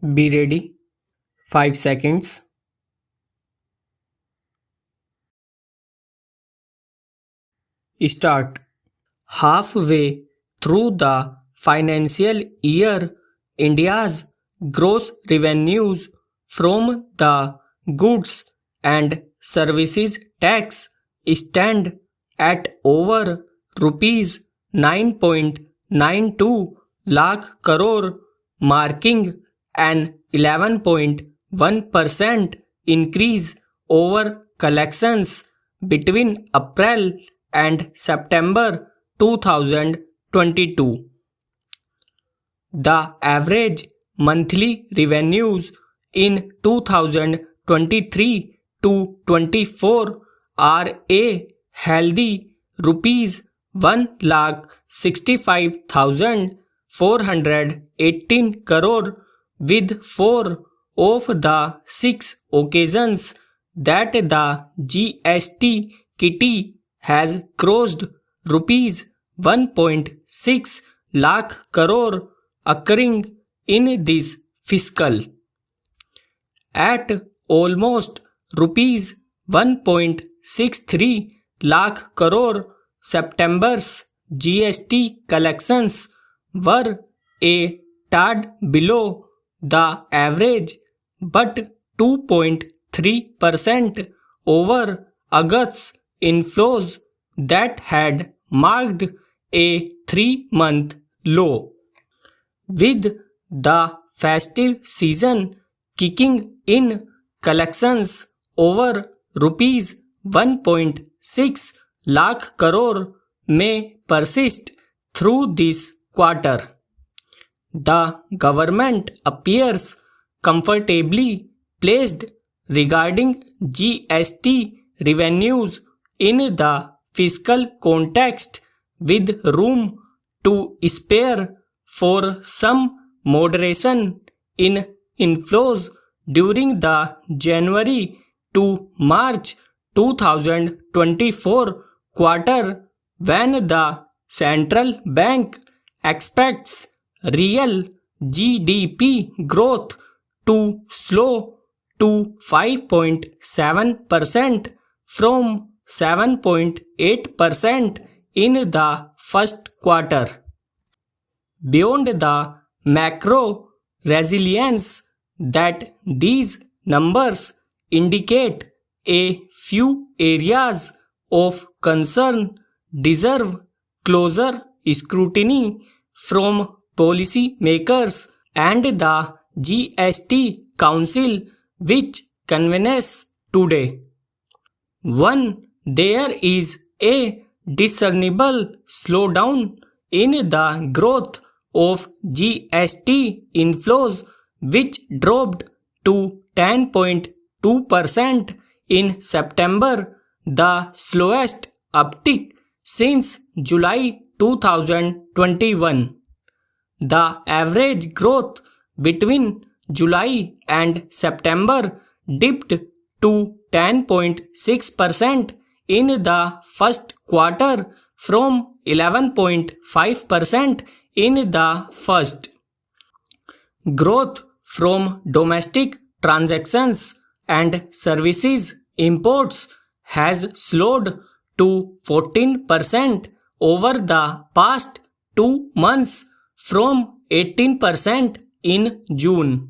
Be ready. 5 seconds. Start. Halfway through the financial year, India's gross revenues from the goods and services tax stand at over rupees 9.92 lakh crore, marking an 11.1% increase over collections between April and September 2022. The average monthly revenues in 2023 to 24 are a healthy rupees 1,65,418 crore, with 4 of the 6 occasions that the GST kitty has crossed rupees 1.6 lakh crore occurring in this fiscal. At almost rupees 1.63 lakh crore, September's GST collections were a tad below the average, but 2.3% over August's inflows that had marked a 3-month low. With the festive season kicking in, collections over rupees 1.6 lakh crore may persist through this quarter. The government appears comfortably placed regarding GST revenues in the fiscal context, with room to spare for some moderation in inflows during the January to March 2024 quarter, when the central bank expects real GDP growth to slow to 5.7% from 7.8% in the first quarter. Beyond the macro resilience that these numbers indicate, a few areas of concern deserve closer scrutiny from policymakers and the GST Council, which convenes today. 1. There is a discernible slowdown in the growth of GST inflows, which dropped to 10.2% in September, the slowest uptick since July 2021. The average growth between July and September dipped to 10.6% in the first quarter from 11.5% in the first. Growth from domestic transactions and services imports has slowed to 14% over the past 2 months from 18% in June.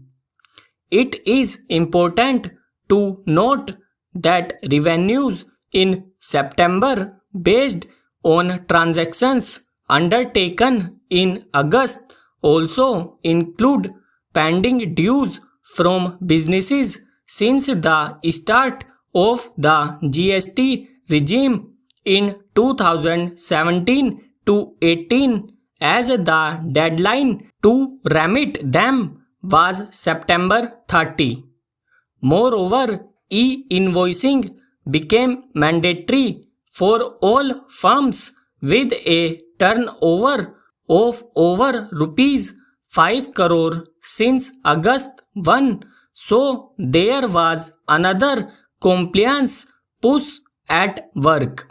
It is important to note that revenues in September, based on transactions undertaken in August, also include pending dues from businesses since the start of the GST regime in 2017 to 18, as the deadline to remit them was September 30. Moreover, e-invoicing became mandatory for all firms with a turnover of over rupees 5 crore since August 1, so there was another compliance push at work.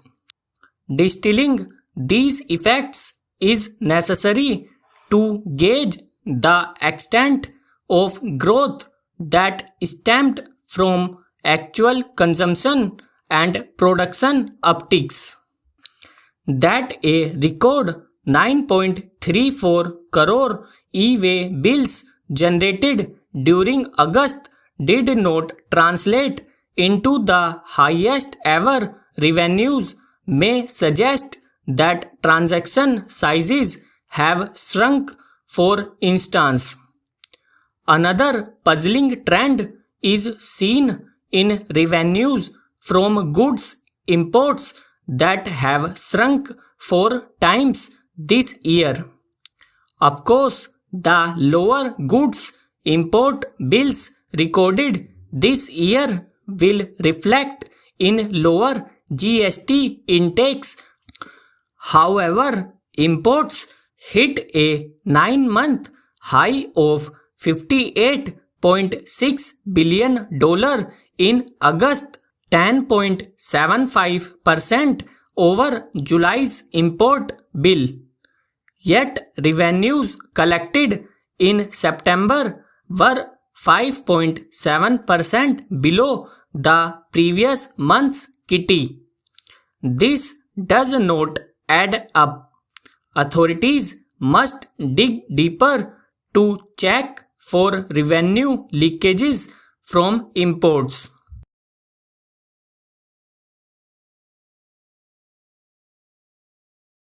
Distilling these effects is necessary to gauge the extent of growth that stemmed from actual consumption and production upticks. That a record 9.34 crore e-way bills generated during August did not translate into the highest ever revenues may suggest that transaction sizes have shrunk. For instance, another puzzling trend is seen in revenues from goods imports that have shrunk 4 times this year. Of course, the lower goods import bills recorded this year will reflect in lower GST intakes. However, imports hit a 9-month high of $58.6 billion in August, 10.75% over July's import bill. Yet revenues collected in September were 5.7% below the previous month's kitty. This does not add up. Authorities must dig deeper to check for revenue leakages from imports.